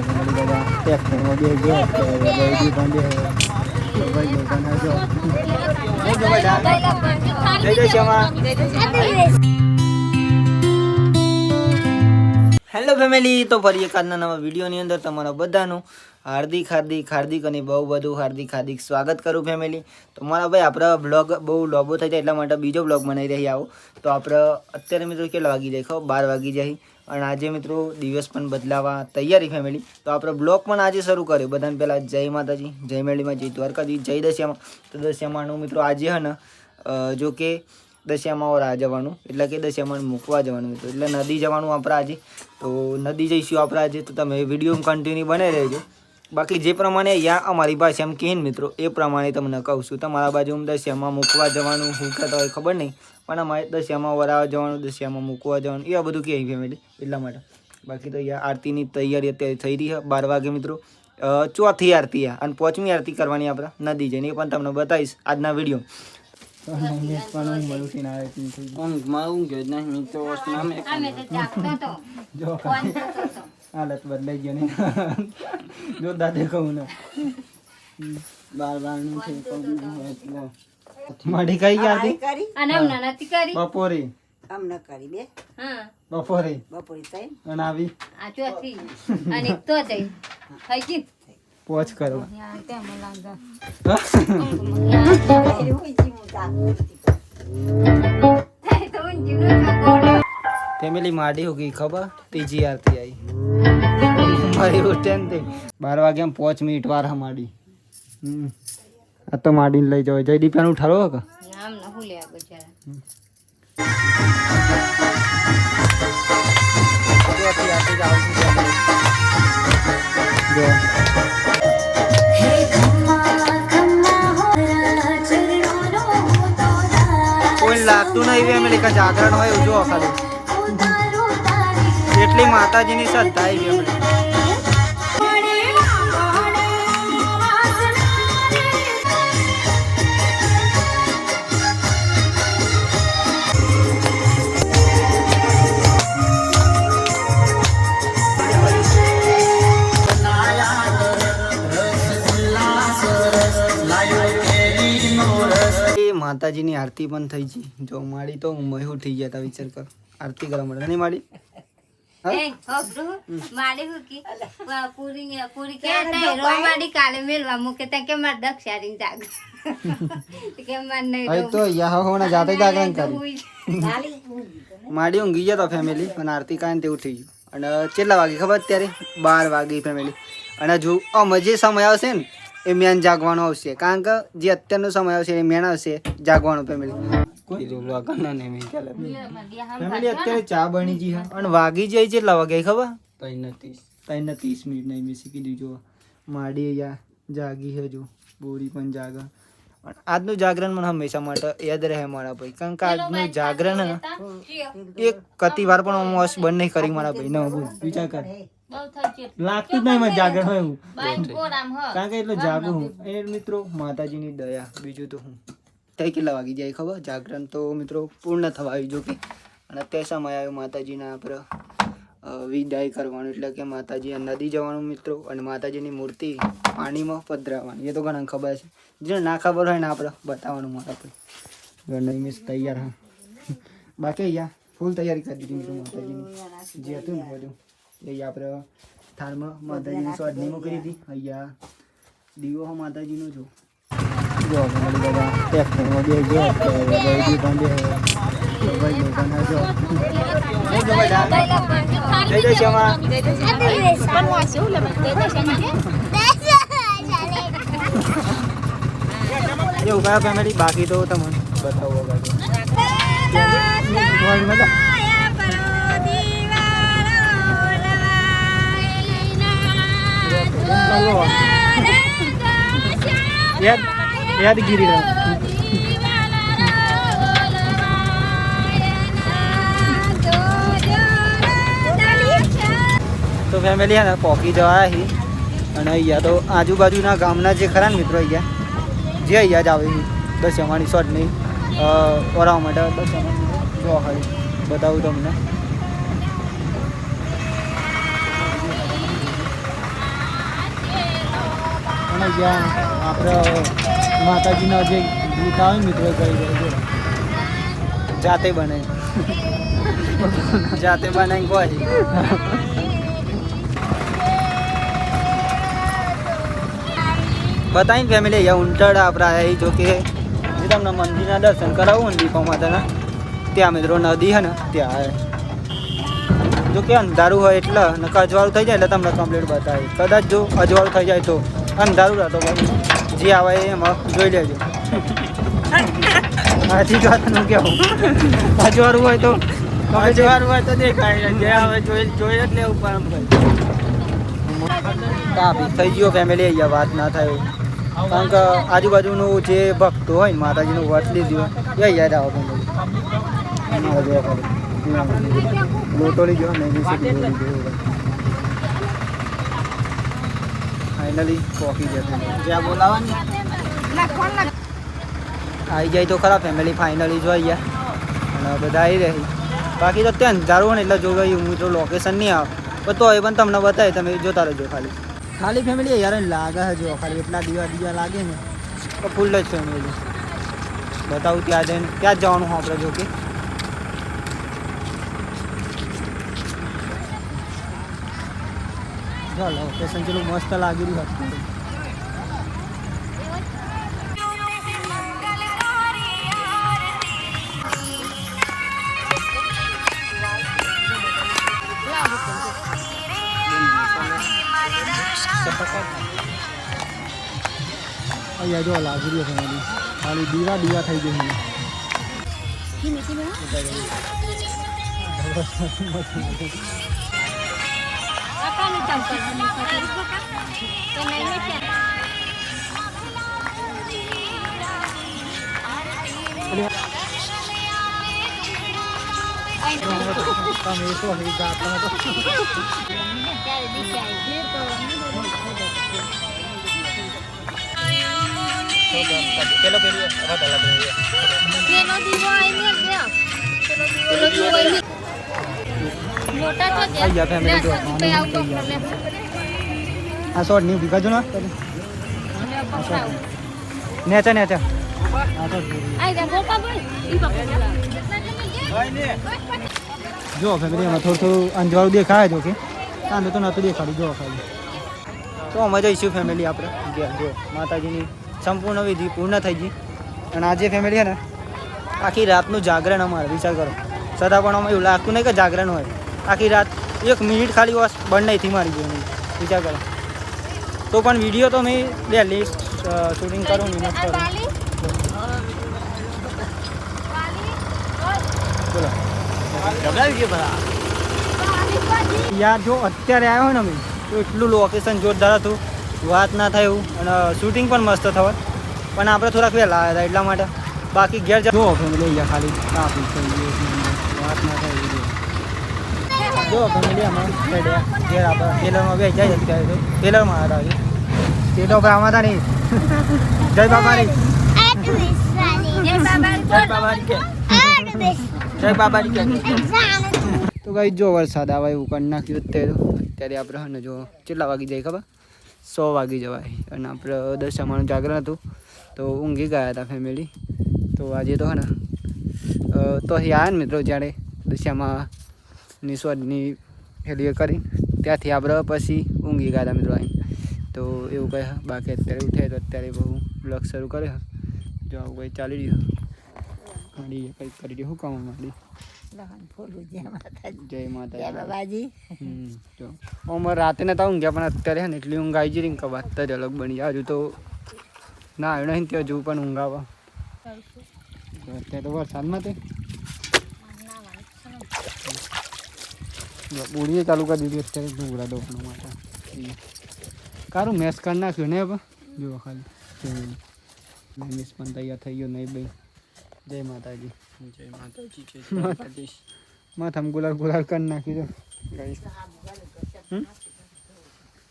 ઘણી બધા ટ્રેક્ટરમાં બે ગયા ભાઈ પણ બે ભાઈ લોકોના જો હેલો ફેમિલી, તો ફરી એક આજના નવા વિડીયોની અંદર તમારા બધાનું હાર્દિક અને બહુ બધું હાર્દિક સ્વાગત કરું ફેમિલી. તો મારા ભાઈ આપણા બ્લોગ બહુ લોબો થઈ જાય એટલા માટે બીજો બ્લોગ બનાવી રહ્યા આવો. તો આપણે અત્યારે મિત્રો કેટલા વાગી જાય ખબર? 12 વાગી જાય. અને આજે મિત્રો દિવસ પણ બદલાવા તૈયારી ફેમિલી. તો આપણે બ્લોગ પણ આજે શરૂ કર્યો. બધાને પહેલાં જય માતાજી, જય મેળીમાં, જય દ્વારકાજી, જય દશિયામાં. તો દશિયામાંનું મિત્રો આજે હે ને જો કે દશિયામાં ઓર આ જવાનું એટલે કે દશિયામાં મૂકવા જવાનું મિત્રો એટલે નદી જવાનું આપણે આજે. તો નદી જઈશું આપણે આજે. તો તમે વિડીયો કન્ટિન્યુ બનાવી રહેજો. બાકી જે પ્રમાણે અહીંયા અમારી ભાષામાં કહે ને મિત્રો એ પ્રમાણે તમને કહું છું. તમારા બાજુ દશિયામાં મૂકવા જવાનું શું કહેતા હોય ખબર નહીં, પણ અમારે દશિયામાં વરાવા જવાનું, દશિયામાં મૂકવા જવાનું એ બધું કહે ફેમિલી એટલા માટે. બાકી તો અહીંયા આરતીની તૈયારી અત્યારે થઈ રહી છે 12 વાગે મિત્રો. ચોથી આરતી અને 5મી આરતી કરવાની આપણે નદી જઈને, એ પણ તમને બતાવીશ આજના વિડીયો. હાલત બદલાઈ ગયો ને જો દાદે કહું ને માડી કઈ ગયા હતી બપોરે બપોરે અને આવી પોચ કરો ફેમિલી માડી હો ગઈ ખબર? ત્રીજી આરતી આવી મારી ઉઠેન તે 12 વાગ્યા 5 મિનિટ વાર માડી. આ તો માડીને લઈ જવાય. જયદીપ એનું ઠારો કે આમ ન હું લે બચારા જો કોઈ લાગતું નહીં ફેમિલી કે જાગરણ હોય એવું જો ખાલી એટલી માતાજીની શ્રદ્ધા આવી ગઈ. માતાજીની આરતી પણ થઈ ગઈ. જો માડી તો મહુ થઈ ગયા તા. વિચાર કર આરતી કરવા માટે નહીં માડી માડી ઊંઘી ગયા ફેમિલી. અને આરતી કાંઈ તેવું થઈ ગયું. અને કેટલા વાગે ખબર? અત્યારે 12 વાગે ફેમિલી. અને જો જે સમય આવશે ને એ મેન જાગવાનો આવશે. કારણ કે જે અત્યારનો સમય આવશે એ મેન આવશે જાગવાનો ફેમિલી. કોઈ ફેમિલી અત્યારે ચા બની ગઈ અને વાગી જાય કેટલા વાગે ખબર? 3:30 મિનિટ નહીં મેં શીખી દીધું. માડી અહીંયા જાગી છે જો, બોરી પણ જાગે. આજનું જાગરણ મને હંમેશા માટે યાદ રહે મારા ભાઈ. કારણ કે આજનું જાગરણ એક કતી વાર પણ મોસ બંધ નહીં કરી મારા ભાઈ. ન બોલ વિચાર કર, લાગતું જ નહીં મને જાગરણ હોય એવું. કારણ કે એટલું જાગું હું એ મિત્રો માતાજીની દયા. બીજું તો હું ત્યાં કેટલા વાગી જાય ખબર? જાગરણ તો મિત્રો પૂર્ણ થવા આવી જો કે. અને તે સમય આવ્યો માતાજીના આપણે વિદાય કરવાનું એટલે કે માતાજી નદી જવાનું મિત્રો. અને માતાજીની મૂર્તિ પાણીમાં પધરાવવાની. એ તો ઘણા ખબર છે. જેને ના ખબર હોય ને આપણે બતાવવાનું મારા ભાઈ. ઘણા મિસ તૈયાર હા. બાકી અહીંયા ફૂલ તૈયારી કરી દીધી મિત્રો માતાજીની જે હતું ને બધું. અહીંયા આપણે થાળમાં માતાજીની સ્વાદની મૂકી દીધી. અહીંયા દીવો માતાજીનો જો બધા ટ્રેક્ટરમાં બે ગયા ભાઈ પણ બે ભાઈ લોકોના જો એવું કયા ફેમિલી. બાકી તો તમને બતાવો યાદગીરી તો ફેમિલી હે ને પોકી જવા હી. અને અહીંયા તો આજુબાજુના ગામના જે ખરા ને મિત્રો અહીંયા જે અહીંયા જ આવે દશમાની શોટ નહીં ઓરાવા માટે દશમાની જો ખાલી બતાવું તમને. અને જ્યાં આપણે માતાજીના જે ગીત આવે મિત્રો ગઈ જાય જાતે બનાવી જાતે બનાવી કોઈ બતાવીને ફેમિલી અહીંયા ઊંટડા આપણે જો કે જે તમને મંદિરના દર્શન કરાવું ને દીપા માતાના ત્યાં મિત્રો નદી છે ને ત્યાં જો કે અંધારું હોય એટલે અજવાળું થઈ જાય એટલે તમને કમ્પ્લીટ બતાવે કદાચ જો અજવાળું થઈ જાય તો અંધારું રહેતો ભાઈ જે આવે એમાં જોઈ લેજો હાથી ગાતનું કેવું અજવાળું હોય તો દેખાય જે આવે જોઈ જ લેવું પણ કાપી થઈ ગયો ફેમિલી અહીંયા વાત ના થાય કારણ કે આજુબાજુનું જે ભક્તો હોય ને માતાજીનું વ્રત લીધું હોય એ યાદ આવે લોટોલી જો નહીં ફાઇનલી પોકી જશે જ્યાં બોલાવવાની આવી જાય તો ખરા ફેમિલી ફાઇનલી જો અહીંયા અને બધા આવી રહી બાકી તો ત્યાં અંધારું ને એટલે જો ગયું હું તો લોકેશન નહીં આવે પણ તો એ પણ તમને બતાવે તમે જોતા રહેજો ખાલી ફેમિલી યાર લાગે છે જો ખાલી એટલા દીવા લાગે ને તો ફૂલ જ ફેમિલી બતાવું ત્યાં જઈને ત્યાં જ જવાનું આપણે જો કે ચાલો લોકેશન ચેલું મસ્ત લાગી રહ્યું હતું અહીંયા જો લાગી રહ્યો છે ખાલી દીવા થઈ ગયું આ શોર્ટ નહીં ભીગા જો ને નેચા જો ફેમિલી એમાં થોડું અંજવાળું દેખાય જો કે કાંદો તો નહોતું દેખાડું જો ખાલી તો અમે જઈશું ફેમિલી આપણે જો માતાજીની સંપૂર્ણ વિધિ પૂર્ણ થઈ ગઈ અને આજે ફેમિલી છે ને આખી રાતનું જાગરણ અમારે વિચાર કરો છતાં પણ અમે એવું લાગતું નહીં કે જાગરણ હોય આખી રાત 1 મિનિટ ખાલી બસ બંધ નહીંથી મારી ગયું વિચાર કરો તો પણ વિડીયો તો મેં ડેલી શૂટિંગ કરું ને મસ્ત કરું બોલો યાર જો અત્યારે આવ્યો હોય ને અમે તો એટલું લોકેશન જોરદાર હતું વાત ના થાય એવું અને શૂટિંગ પણ મસ્ત થવા પણ આપણે થોડાક વહેલા આવ્યા હતા એટલા માટે બાકી ઘેર જો ફેમિલી અહીંયા ખાલી ટ્રાફિક થઈ ગયું વાત ના થાય એવું જો ફેમિલી અમે ઘેર આપણે ટેલરમાં બે જાય અત્યારે તો ટેલરમાં આવ્યા હતા તે તો આપણે આમાં હતા નહીં જય બાબાની જય બાબાની તો કઈ જો વરસાદ આવે એવું કરી નાખ્યું અત્યારે આપણે ને જો કેટલા વાગી જાય ખબર 100 વાગી જવાય અને આપણે દશામાનું જાગરણ હતું તો ઊંઘી ગયા હતા ફેમિલી તો આજે તો હે ને તો આવ્યા ને મિત્રો જ્યારે દશામાં નિસ્વાદની હેલીએ કરી ત્યાંથી આપણે પછી ઊંઘી ગયા હતા મિત્રો આવીને તો એવું કહે બાકી અત્યારે ઉઠે તો અત્યારે બહુ બ્લોગ શરૂ કરે જો આવું કંઈ ચાલી રહ્યું કંઈક કરી રહ્યું શું કામ માંડી જય માતા બાબાજી જો અમારે રાતે નતા ઊંઘ્યા પણ અત્યારે ને એટલી ઊંઘ આવી જઈ કે વાત જ અલગ બની જાય હજુ તો ના આવ્યો નહીં ત્યાં હજુ પણ ઊંઘ આવે અત્યારે તો વરસાદમાં તે બોડીએ ચાલુ કરી દીધી અત્યારે ડુંગરા દોકનો માટે કારું મેસ કરી નાખ્યું ને હવે જુઓ ખાલી મેસ પણ તૈયાર થઈ ગયો નહીં ભાઈ જય માતાજી જય માતાજી જય માતાજી માથામાં ગુલાલ કરી નાખ્યું તો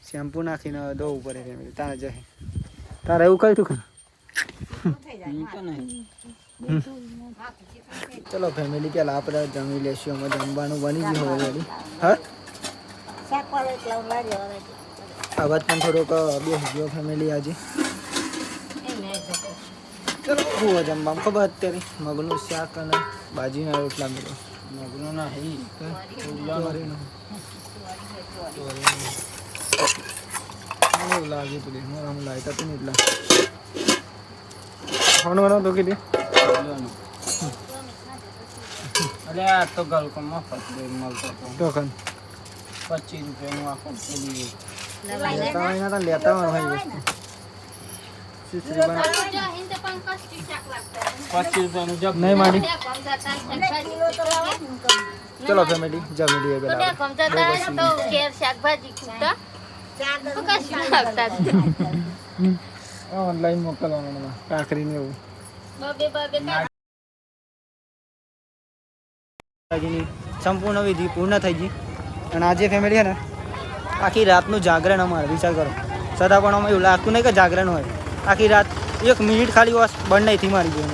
શેમ્પુ નાખીને દો ઉપર તારે જાય તારે એવું કર્યું કે ચલો ફેમિલી પેલા આપણે જમી લેશું અમે જમવાનું બની ગયું ઓલરેડી હા અવાજ પણ થોડોક બેસજો ફેમિલી આજે. ચલો હું જમવામાં ખબર અત્યારે મગનું શાક અને બાજીના રોટલા મેળો. મગનું ના એવું લાગે પેલી આમ લાગતા તો નહીં એટલા ખાવાનું તો કીધી. અરે આ તો ગલકોમાં મળતો તો 25 રૂપિયાનું આખો લેતા હોય વસ્તુ. નહીં મારી. ચલો ફેમિલી જમી લઈએ ઓનલાઈન મોકલવાનું કાકરીને એવું સંપૂર્ણ વિધિ પૂર્ણ થઈ ગઈ. અને આજે ફેમિલી છે ને આખી રાતનું જાગરણ અમારે વિચાર કરો. છતાં પણ અમે એવું લાગતું નહીં કે જાગરણ હોય. આખી રાત 1 મિનિટ ખાલી બંધ નહીં થી મારી ગયું.